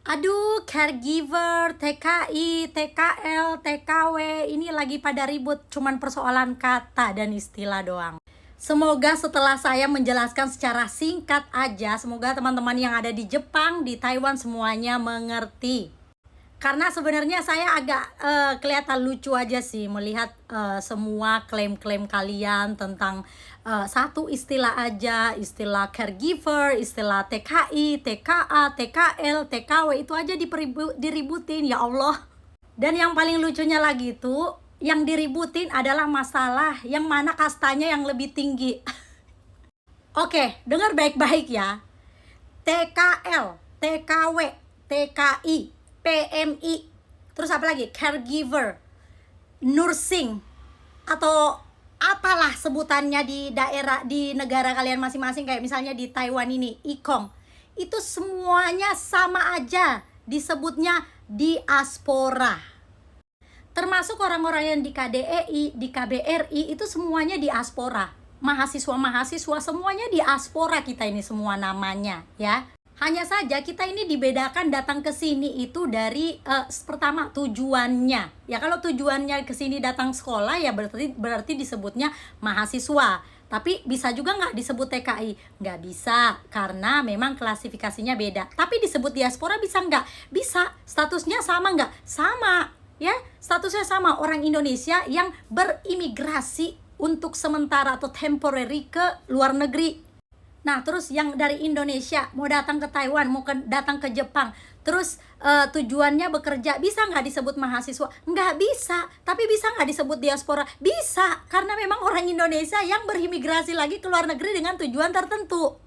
Aduh, caregiver, TKI, TKL, TKW, ini lagi pada ribut, cuman persoalan kata dan istilah doang. Semoga setelah saya menjelaskan secara singkat aja, semoga teman-teman yang ada di Jepang, di Taiwan semuanya mengerti. Karena sebenarnya saya agak kelihatan lucu aja sih melihat semua klaim-klaim kalian tentang satu istilah aja, istilah caregiver, istilah TKI, TKA, TKL, TKW itu aja diributin, ya Allah. Dan yang paling lucunya lagi itu, yang diributin adalah masalah yang mana kastanya yang lebih tinggi. Oke, dengar baik-baik ya. TKL, TKW, TKI, PMI, terus apa lagi? Caregiver, nursing, atau apalah sebutannya di daerah, di negara kalian masing-masing, kayak misalnya di Taiwan ini, Ikong. Itu semuanya sama aja disebutnya diaspora. Termasuk orang-orang yang di KDEI, di KBRI, itu semuanya diaspora. Mahasiswa-mahasiswa semuanya diaspora, kita ini semua namanya, ya. Hanya saja kita ini dibedakan datang ke sini itu dari pertama tujuannya. Ya kalau tujuannya ke sini datang sekolah ya berarti disebutnya mahasiswa. Tapi bisa juga nggak disebut TKI? Nggak bisa, karena memang klasifikasinya beda. Tapi disebut diaspora bisa nggak? Bisa. Statusnya sama nggak? Sama. Ya, statusnya sama, orang Indonesia yang berimigrasi untuk sementara atau temporary ke luar negeri. Nah, terus yang dari Indonesia mau datang ke Taiwan, mau datang ke Jepang, terus tujuannya bekerja, bisa nggak disebut mahasiswa? Nggak bisa. Tapi bisa nggak disebut diaspora? Bisa, karena memang orang Indonesia yang berimigrasi lagi ke luar negeri dengan tujuan tertentu.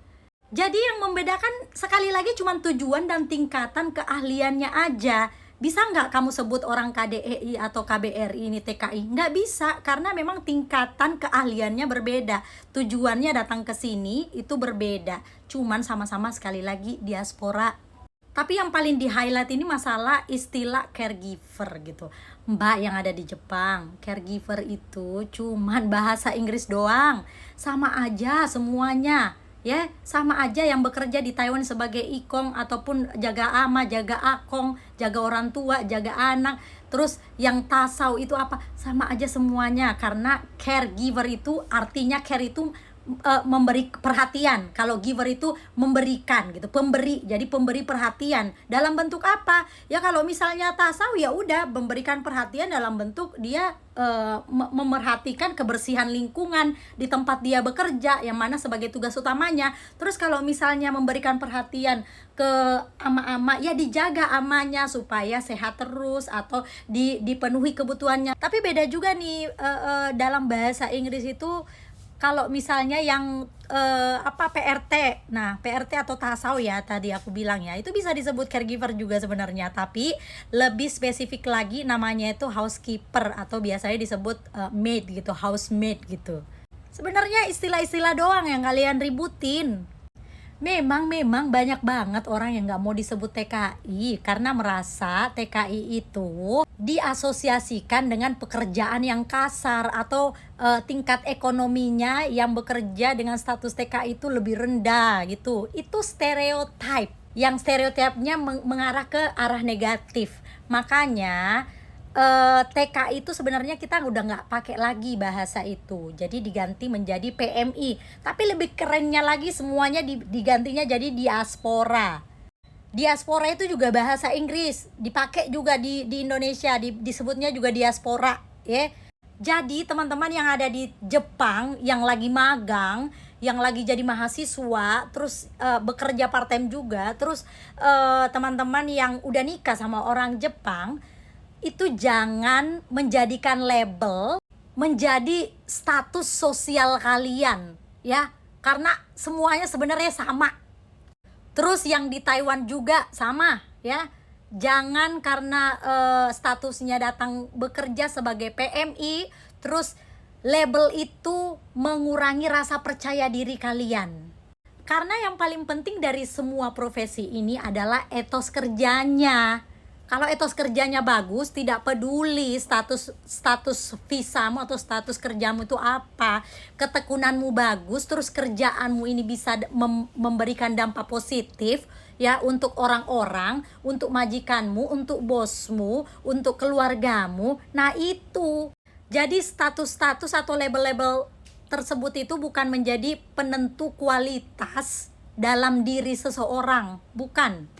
Jadi yang membedakan sekali lagi cuma tujuan dan tingkatan keahliannya aja. Bisa nggak kamu sebut orang KDEI atau KBRI ini TKI? Nggak bisa, karena memang tingkatan keahliannya berbeda. Tujuannya datang ke sini itu berbeda. Cuman sama-sama sekali lagi diaspora. Tapi yang paling di highlight ini masalah istilah caregiver gitu. Mbak yang ada di Jepang, caregiver itu cuman bahasa Inggris doang. Sama aja semuanya. Ya, sama aja yang bekerja di Taiwan sebagai ikong ataupun jaga ama, jaga akong, jaga orang tua, jaga anak. Terus yang tasau itu apa? Sama aja semuanya, karena caregiver itu artinya care itu memberi perhatian. Kalau giver itu memberikan gitu, pemberi. Jadi pemberi perhatian dalam bentuk apa? Ya kalau misalnya tasau ya udah memberikan perhatian dalam bentuk dia memerhatikan kebersihan lingkungan di tempat dia bekerja, yang mana sebagai tugas utamanya. Terus kalau misalnya memberikan perhatian ke ama-ama, ya dijaga amanya supaya sehat terus atau dipenuhi kebutuhannya. Tapi beda juga nih dalam bahasa Inggris itu. Kalau misalnya yang PRT, nah PRT atau tasau ya tadi aku bilang ya, itu bisa disebut caregiver juga sebenarnya, tapi lebih spesifik lagi namanya itu housekeeper atau biasanya disebut maid gitu, housemaid gitu. Sebenarnya istilah-istilah doang yang kalian ributin. Memang banyak banget orang yang nggak mau disebut TKI karena merasa TKI itu diasosiasikan dengan pekerjaan yang kasar atau tingkat ekonominya yang bekerja dengan status TKI itu lebih rendah gitu. Itu stereotip yang stereotipnya mengarah ke arah negatif. Makanya TKI itu sebenarnya kita udah nggak pakai lagi bahasa itu, jadi diganti menjadi PMI. Tapi lebih kerennya lagi semuanya digantinya jadi diaspora. Diaspora itu juga bahasa Inggris, dipakai juga di Indonesia, disebutnya juga diaspora, ya. Jadi teman-teman yang ada di Jepang yang lagi magang, yang lagi jadi mahasiswa, terus bekerja part time juga, terus teman-teman yang udah nikah sama orang Jepang, itu jangan menjadikan label menjadi status sosial kalian, ya, karena semuanya sebenarnya sama. Terus yang di Taiwan juga sama, ya. Jangan karena statusnya datang bekerja sebagai PMI terus label itu mengurangi rasa percaya diri kalian. Karena yang paling penting dari semua profesi ini adalah etos kerjanya. Kalau etos kerjanya bagus, tidak peduli status visamu atau status kerjamu itu apa, ketekunanmu bagus, terus kerjaanmu ini bisa memberikan dampak positif, ya, untuk orang-orang, untuk majikanmu, untuk bosmu, untuk keluargamu. Nah, itu. Jadi status-status atau label-label tersebut itu bukan menjadi penentu kualitas dalam diri seseorang, bukan.